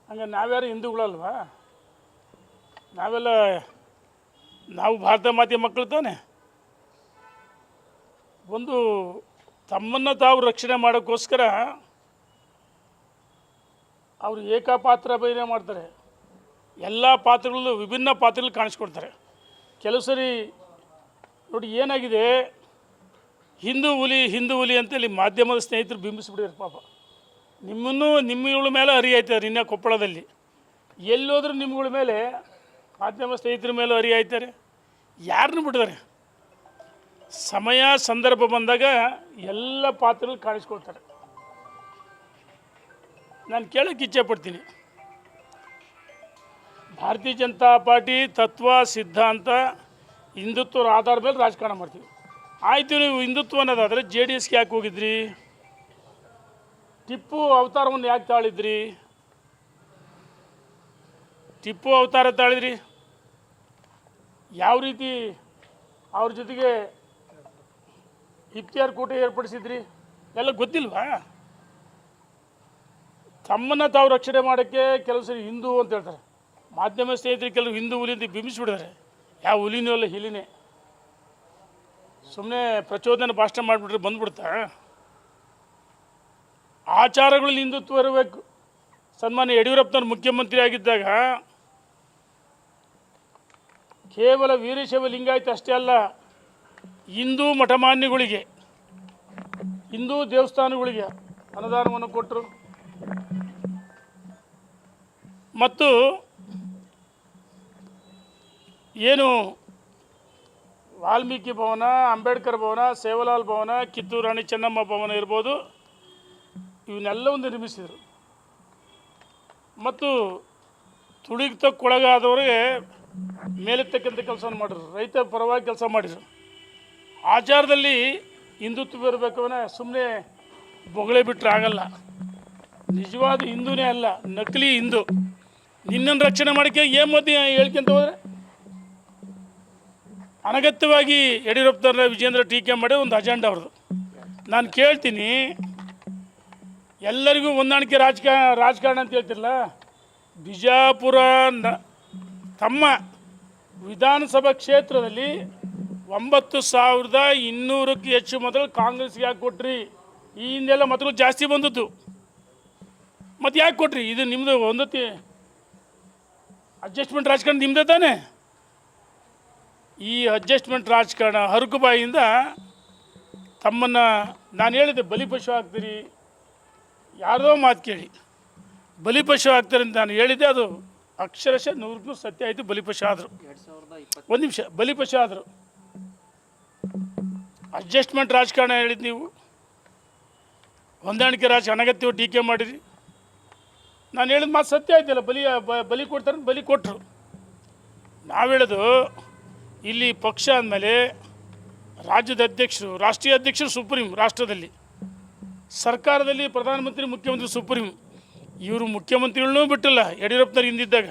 ಹಂಗೆ ನಾವ್ಯಾರು ಹಿಂದೂಗಳಲ್ವಾ? ನಾವು ಭಾರತ ಮಾತೆ ಮಕ್ಕಳು ತಾನೆ. ಒಂದು ತಮ್ಮನ್ನು ತಾವು ರಕ್ಷಣೆ ಮಾಡೋಕ್ಕೋಸ್ಕರ ಅವರು ಏಕಪಾತ್ರ ಅಭಿನಯ ಮಾಡ್ತಾರೆ. ಎಲ್ಲ ಪಾತ್ರಗಳಲ್ಲೂ ವಿಭಿನ್ನ ಪಾತ್ರಗಳು ಕಾಣಿಸ್ಕೊಡ್ತಾರೆ. ಕೆಲವು ಸರಿ ನೋಡಿ ಏನಾಗಿದೆ, ಹಿಂದೂ ಹುಲಿ ಅಂತೇಳಿ ಮಾಧ್ಯಮದ ಸ್ನೇಹಿತರು ಬಿಂಬಿಸ್ಬಿಟ್ಟಿದ್ದಾರೆ. ಪಾಪ ನಿಮ್ಮಗಳ ಮೇಲೆ ಹರಿಯಾಯ್ತಾರೆ. ಇನ್ನು ಕೊಪ್ಪಳದಲ್ಲಿ ಎಲ್ಲೋದ್ರೂ ನಿಮ್ಮಗಳ ಮೇಲೆ, ಮಾಧ್ಯಮ ಸ್ನೇಹಿತರ ಮೇಲೆ ಹರಿಯಾಯ್ತಾರೆ. ಯಾರನ್ನು ಬಿಟ್ಟಿದ್ದಾರೆ? ಸಮಯ ಸಂದರ್ಭ ಬಂದಾಗ ಎಲ್ಲ ಪಾತ್ರಗಳು ಕಾಣಿಸ್ಕೊಳ್ತಾರೆ. ನಾನು ಕೇಳೋಕ್ಕೆ ಇಚ್ಛೆಪಡ್ತೀನಿ, ಭಾರತೀಯ ಜನತಾ ಪಾರ್ಟಿ ತತ್ವ ಸಿದ್ಧಾಂತ ಹಿಂದುತ್ವದ ಆಧಾರದ ಮೇಲೆ ರಾಜಕಾರಣ ಮಾಡ್ತೀವಿ. ಆಯಿತು, ನೀವು ಹಿಂದುತ್ವ ಅನ್ನೋದಾದರೆ JDSಗೆ ಯಾಕೆ ಹೋಗಿದ್ರಿ? ಟಿಪ್ಪು ಅವತಾರವನ್ನು ಯಾಕೆ ತಾಳಿದ್ರಿ? ಟಿಪ್ಪು ಅವತಾರ ತಾಳಿದ್ರಿ? ಯಾವ ರೀತಿ ಅವ್ರ ಜೊತೆಗೆ ಇಫ್ತಿಯಾರ್ ಕೂಟ ಏರ್ಪಡಿಸಿದ್ರಿ? ಎಲ್ಲ ಗೊತ್ತಿಲ್ವಾ? ತಮ್ಮನ್ನು ತಾವು ರಕ್ಷಣೆ ಮಾಡೋಕ್ಕೆ ಕೆಲವು ಸರಿ ಹಿಂದೂ ಅಂತ ಹೇಳ್ತಾರೆ. ಮಾಧ್ಯಮ ಸ್ನೇಹಿತರು ಕೆಲವು ಹಿಂದೂ ಹುಲಿ ಅಂತ ಬಿಂಬಿಸ್ಬಿಡ್ತಾರೆ. ಯಾವ ಹುಲಿನೂ ಅಲ್ಲ, ಹಿಲಿನೇ. ಸುಮ್ಮನೆ ಪ್ರಚೋದನೆ ಭಾಷಣ ಮಾಡಿಬಿಟ್ರೆ ಬಂದ್ಬಿಡ್ತಾ? ಆಚಾರಗಳಲ್ಲಿ ಹಿಂದುತ್ವ ಇರಬೇಕು. ಸನ್ಮಾನ್ಯ ಯಡಿಯೂರಪ್ಪನವ್ರು ಮುಖ್ಯಮಂತ್ರಿ ಆಗಿದ್ದಾಗ ಕೇವಲ ವೀರಶೈವ ಲಿಂಗಾಯತ ಅಷ್ಟೇ ಅಲ್ಲ, ಹಿಂದೂ ಮಠಮಾನ್ಯಗಳಿಗೆ, ಹಿಂದೂ ದೇವಸ್ಥಾನಗಳಿಗೆ ಅನುದಾನವನ್ನು ಕೊಟ್ಟರು. ಮತ್ತು ಏನು ವಾಲ್ಮೀಕಿ ಭವನ, ಅಂಬೇಡ್ಕರ್ ಭವನ, ಸೇವಲಾಲ್ ಭವನ, ಕಿತ್ತೂರು ರಾಣಿ ಚೆನ್ನಮ್ಮ ಭವನ ಇರ್ಬೋದು, ಇವನ್ನೆಲ್ಲವನ್ನು ನಿರ್ಮಿಸಿದರು. ಮತ್ತು ತುಳಿತಕ್ಕೊಳಗಾದವರಿಗೆ ಮೇಲೆತ್ತಕ್ಕಂಥ ಕೆಲಸವನ್ನು ಮಾಡಿದ್ರು. ರೈತ ಪರವಾಗಿ ಕೆಲಸ ಮಾಡಿದರು. ಆಚಾರದಲ್ಲಿ ಹಿಂದುತ್ವ ಇರಬೇಕವನೇ ಸುಮ್ಮನೆ ಬೊಗಳೆ ಬಿಟ್ಟರೆ ಆಗಲ್ಲ. ನಿಜವಾದ ಹಿಂದೂನೇ ಅಲ್ಲ, ನಕಲಿ ಹಿಂದೂ. ನಿನ್ನನ್ನು ರಕ್ಷಣೆ ಮಾಡೋಕ್ಕೆ ಏನು ಮಧ್ಯೆ ಹೇಳ್ಕೊಂತ ಹೋದರೆ ಅನಗತ್ಯವಾಗಿ ಯಡಿಯೂರಪ್ಪನವ್ರನ್ನ ವಿಜೇಂದ್ರ ಟೀಕೆ ಮಾಡಿ ಒಂದು ಅಜೆಂಡಾ ಅವ್ರದ್ದು. ನಾನು ಕೇಳ್ತೀನಿ, ಎಲ್ಲರಿಗೂ ಹೊಂದಾಣಿಕೆ ರಾಜಕಾರಣ ಅಂತ ಹೇಳ್ತಿರಲ್ಲ, ಬಿಜಾಪುರ ತಮ್ಮ ವಿಧಾನಸಭಾ ಕ್ಷೇತ್ರದಲ್ಲಿ 9200ಕ್ಕೂ ಹೆಚ್ಚು ಮೊದಲು ಕಾಂಗ್ರೆಸ್ಗೆ ಯಾಕೆ ಕೊಟ್ರಿ? ಈ ಹಿಂದೆಲ್ಲ ಮತಗಳು ಜಾಸ್ತಿ ಬಂದದ್ದು. ಮತ್ತು ಯಾಕೆ ಕೊಟ್ರಿ? ಇದು ನಿಮ್ಮದು ಒಂದೊತ್ತಿ ಅಡ್ಜಸ್ಟ್ಮೆಂಟ್ ರಾಜಕಾರಣ ನಿಮ್ಮದೇ ತಾನೇ. ಈ ಅಡ್ಜಸ್ಟ್ಮೆಂಟ್ ರಾಜಕಾರಣ ಹರಕುಬಾಯಿಯಿಂದ ತಮ್ಮನ್ನು ನಾನು ಹೇಳಿದೆ, ಬಲಿಪಶು ಆಗ್ತೀರಿ. ಯಾರದೋ ಮಾತು ಕೇಳಿ ಬಲಿಪಶು ಆಗ್ತಾರೆ ಅಂತ ನಾನು ಹೇಳಿದ್ದೆ. ಅದು ಅಕ್ಷರಶಃ 100% ಸತ್ಯ ಆಯಿತು. ಬಲಿಪಶು ಆದರು. ಒಂದು ನಿಮಿಷ, ಬಲಿಪಶು ಆದರು. ಅಡ್ಜಸ್ಟ್ಮೆಂಟ್ ರಾಜಕಾರಣ ಹೇಳಿದ್ದು ನೀವು, ಹೊಂದಾಣಿಕೆ ಅನಗತ್ಯವಾಗಿ ಟೀಕೆ ಮಾಡಿರಿ. ನಾನು ಹೇಳಿದ ಮಾತು ಸತ್ಯ ಆಯ್ತಲ್ಲ. ಬಲಿ ಕೊಡ್ತಾರೆ, ಬಲಿ ಕೊಟ್ಟರು. ನಾವು ಹೇಳೋದು, ಇಲ್ಲಿ ಪಕ್ಷ ಅಂದಮೇಲೆ ರಾಜ್ಯದ ಅಧ್ಯಕ್ಷರು, ರಾಷ್ಟ್ರೀಯ ಅಧ್ಯಕ್ಷರು ಸುಪ್ರೀಂ, ರಾಷ್ಟ್ರದಲ್ಲಿ ಸರ್ಕಾರದಲ್ಲಿ ಪ್ರಧಾನಮಂತ್ರಿ, ಮುಖ್ಯಮಂತ್ರಿ ಸುಪ್ರೀಂ. ಇವರು ಮುಖ್ಯಮಂತ್ರಿಗಳನ್ನೂ ಬಿಟ್ಟಿಲ್ಲ. ಯಡಿಯೂರಪ್ಪನವ್ರು ಹಿಂದಿದ್ದಾಗ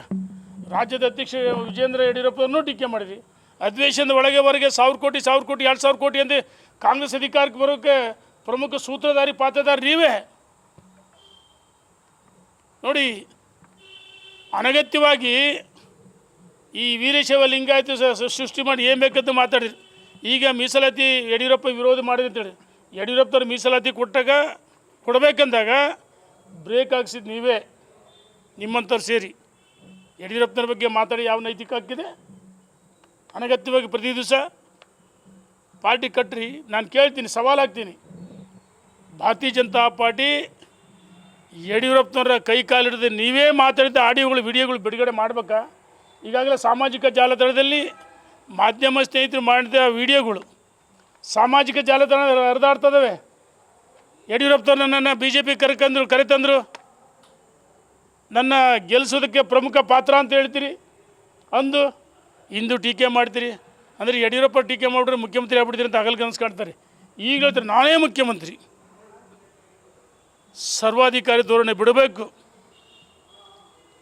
ರಾಜ್ಯದ ಅಧ್ಯಕ್ಷ ವಿಜೇಂದ್ರ ಯಡಿಯೂರಪ್ಪನವ್ರನ್ನೂ ಟೀಕೆ ಮಾಡಿದ್ವಿ. ಅಧಿವೇಶನದ ಒಳಗೆ ಹೊರಗೆ 1000 ಕೋಟಿ 2000 ಕೋಟಿ ಅಂದೆ ಕಾಂಗ್ರೆಸ್ ಅಧಿಕಾರಕ್ಕೆ ಬರೋಕ್ಕೆ ಪ್ರಮುಖ ಸೂತ್ರಧಾರಿ ಪಾತ್ರಧಾರಿ ನೀವೇ. ನೋಡಿ, ಅನಗತ್ಯವಾಗಿ ಈ ವೀರಶೈವ ಲಿಂಗಾಯತ ಸೃಷ್ಟಿ ಮಾಡಿ ಏನು ಬೇಕಂತ ಮಾತಾಡಿರಿ. ಈಗ ಮೀಸಲಾತಿ ಯಡಿಯೂರಪ್ಪ ವಿರೋಧ ಮಾಡಿದೆ ಅಂತೇಳಿ, ಯಡಿಯೂರಪ್ಪನವ್ರು ಮೀಸಲಾತಿ ಕೊಡಬೇಕಂದಾಗ ಬ್ರೇಕ್ ಹಾಕ್ಸಿದ್ದು ನೀವೇ, ನಿಮ್ಮಂಥವ್ರು ಸೇರಿ. ಯಡಿಯೂರಪ್ಪನವ್ರ ಬಗ್ಗೆ ಮಾತಾಡಿ ಯಾವ ನೈತಿಕ ಹಕ್ಕಿದೆ? ಅನಗತ್ಯವಾಗಿ ಪ್ರತಿ ದಿವಸ ಪಾರ್ಟಿ ಕಟ್ಟ್ರಿ. ನಾನು ಕೇಳ್ತೀನಿ, ಸವಾಲಾಗ್ತೀನಿ, ಭಾರತೀಯ ಜನತಾ ಪಾರ್ಟಿ ಯಡಿಯೂರಪ್ಪನವರ ಕೈ ಕಾಲಿಡದೆ ನೀವೇ ಮಾತಾಡಿದ ಆಡಿಯೋಗಳು, ವಿಡಿಯೋಗಳು ಬಿಡುಗಡೆ ಮಾಡಬೇಕಾ? ಈಗಾಗಲೇ ಸಾಮಾಜಿಕ ಜಾಲತಾಣದಲ್ಲಿ ಮಾಧ್ಯಮ ಸ್ನೇಹಿತರು ಮಾಡಿದ ವಿಡಿಯೋಗಳು ಸಾಮಾಜಿಕ ಜಾಲತಾಣ ಹರಿದಾಡ್ತದವೆ. ಯಡಿಯೂರಪ್ಪನವ್ರು ನನ್ನನ್ನು BJP ಕರೆತಂದರು, ನನ್ನ ಗೆಲ್ಲಿಸೋದಕ್ಕೆ ಪ್ರಮುಖ ಪಾತ್ರ ಅಂತ ಹೇಳ್ತೀರಿ. ಅಂದು ಇಂದು ಟೀಕೆ ಮಾಡ್ತೀರಿ. ಅಂದರೆ ಯಡಿಯೂರಪ್ಪ ಟೀಕೆ ಮಾಡಿದ್ರೆ ಮುಖ್ಯಮಂತ್ರಿ ಆಗ್ಬಿಡ್ತೀರಿ ಅಂತ ಹಗಲು ಕನಸು ಕಾಣ್ತಾರೆ. ಈಗ ಹೇಳ್ತಾರೆ ನಾನೇ ಮುಖ್ಯಮಂತ್ರಿ. ಸರ್ವಾಧಿಕಾರಿ ಧೋರಣೆ ಬಿಡಬೇಕು.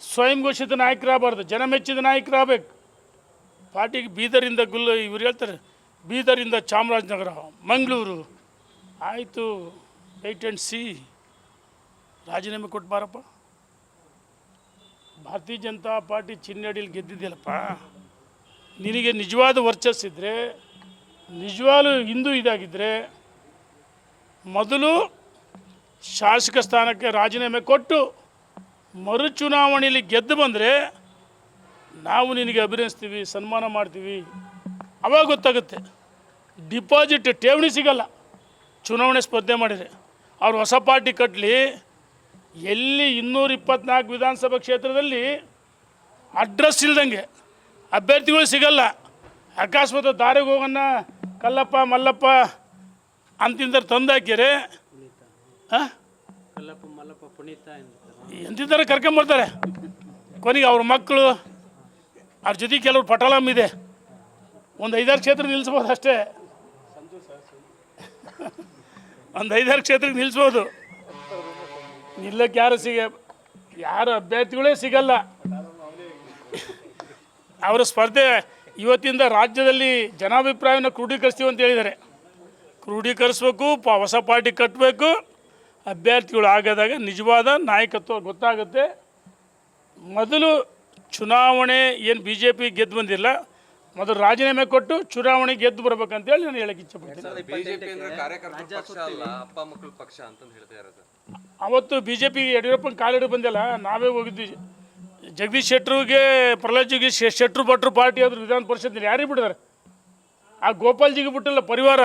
ಸ್ವಯಂ ಘೋಷಿತ ನಾಯಕರಾಗಬಾರ್ದು, ಜನ ಮೆಚ್ಚಿದ ನಾಯಕರಾಗಬೇಕು. ಪಾರ್ಟಿಗೆ ಬೀದರಿಂದ ಇವ್ರು ಹೇಳ್ತಾರೆ, ಬೀದರಿಂದ ಚಾಮರಾಜನಗರ, ಮಂಗಳೂರು, ಆಯಿತು, ವೆಯ್ಟ್ ಆ್ಯಂಡ್ ಸಿ. ರಾಜೀನಾಮೆ ಕೊಟ್ಟು ಬಾರಪ್ಪ. ಭಾರತೀಯ ಜನತಾ ಪಾರ್ಟಿ ಚಿನ್ನಡಿಯಲ್ಲಿ ಗೆದ್ದಿದ್ದಿಲ್ಲಪ್ಪ. ನಿನಗೆ ನಿಜವಾದ ವರ್ಚಸ್ಸಿದ್ರೆ, ನಿಜವಾಗ್ಲೂ ಹಿಂದೂ ಇದಾಗಿದ್ದರೆ ಮೊದಲು ಶಾಸಕ ಸ್ಥಾನಕ್ಕೆ ರಾಜೀನಾಮೆ ಕೊಟ್ಟು ಮರು ಚುನಾವಣೆಯಲ್ಲಿ ಗೆದ್ದು ಬಂದರೆ ನಾವು ನಿನಗೆ ಅಭಿನಯಿಸ್ತೀವಿ, ಸನ್ಮಾನ ಮಾಡ್ತೀವಿ. ಅವಾಗ ಗೊತ್ತಾಗುತ್ತೆ. ಡಿಪಾಸಿಟ್ ಠೇವಣಿ ಸಿಗಲ್ಲ ಚುನಾವಣೆ ಸ್ಪರ್ಧೆ ಮಾಡಿದರೆ. ಅವ್ರು ಹೊಸ ಪಾರ್ಟಿ ಕಟ್ಟಲಿ, ಎಲ್ಲಿ 224 ವಿಧಾನಸಭಾ ಕ್ಷೇತ್ರದಲ್ಲಿ ಅಡ್ರೆಸ್ ಇಲ್ದಂಗೆ ಅಭ್ಯರ್ಥಿಗಳು ಸಿಗಲ್ಲ. ಅಕಸ್ಮಾತ್ ದಾರಿಗೆ ಹೋಗೋಣ ಕಲ್ಲಪ್ಪ ಮಲ್ಲಪ್ಪ ಅಂತಿಂದ್ರೆ ತಂದಾಕ್ಯಾರೆ, ಎಂತಿದ್ದಾರೆ ಕರ್ಕೊಂಬರ್ತಾರೆ. ಕೊನೆಗೆ ಅವ್ರ ಮಕ್ಕಳು ಅವ್ರ ಜೊತೆ ಕೆಲವ್ರು ಪಟಾಲಮ್ ಇದೆ, ಒಂದು 5-6 ಕ್ಷೇತ್ರ ನಿಲ್ಲಿಸ್ಬೋದು ಅಷ್ಟೇ. ಒಂದು 5-6 ಕ್ಷೇತ್ರಕ್ಕೆ ನಿಲ್ಲಿಸ್ಬೋದು. ನಿಲ್ಲಕ್ಕೆ ಯಾರು ಅಭ್ಯರ್ಥಿಗಳೇ ಸಿಗಲ್ಲ. ಅವರ ಸ್ಪರ್ಧೆ ಇವತ್ತಿಂದ ರಾಜ್ಯದಲ್ಲಿ ಜನಾಭಿಪ್ರಾಯವನ್ನು ಕ್ರೋಢೀಕರಿಸ್ತೀವಿ ಅಂತ ಹೇಳಿದ್ದಾರೆ. ಕ್ರೋಢೀಕರಿಸ್ಬೇಕು, ಹೊಸ ಪಾರ್ಟಿ ಕಟ್ಟಬೇಕು. ಅಭ್ಯರ್ಥಿಗಳು ಆಗದಾಗ ನಿಜವಾದ ನಾಯಕತ್ವ ಗೊತ್ತಾಗುತ್ತೆ. ಮೊದಲು ಚುನಾವಣೆ ಏನು BJP ಗೆದ್ದು ಬಂದಿಲ್ಲ, ಮೊದಲು ರಾಜೀನಾಮೆ ಕೊಟ್ಟು ಚುನಾವಣೆ ಗೆದ್ದು ಬರ್ಬೇಕಂತೇಳಿ ನಾನು ಹೇಳಕ್ಕೆ ಇಚ್ಛೆಪಡ್ತೀನಿ. ಬಿಜೆಪಿ ಅಂದ್ರೆ ಕಾರ್ಯಕರ್ತರ ಪಕ್ಷ ಅಲ್ಲ, ಅಪ್ಪ ಮಕ್ಕಳ ಪಕ್ಷ ಅಂತ ಹೇಳ್ತಾರೆ ಸರ್. ಅವತ್ತು BJP ಯಡಿಯೂರಪ್ಪನ ಕಾಲಿಡು ಬಂದಿಲ್ಲ, ನಾವೇ ಹೋಗಿದ್ವಿ. ಜಗದೀಶ್ ಶೆಟ್ಟರ್ಗೆ, ಪ್ರಹ್ಲಾದ್ ಜೋಗಿ ಶೆಟ್ರು ಭಟ್ರು ಪಾರ್ಟಿ ಆದ್ರು ವಿಧಾನ ಪರಿಷತ್ನಲ್ಲಿ ಯಾರಿಗೆ ಬಿಟ್ಟಿದ್ದಾರೆ? ಆ ಗೋಪಾಲ್ಜಿಗೆ ಬಿಟ್ಟಿಲ್ಲ ಪರಿವಾರ.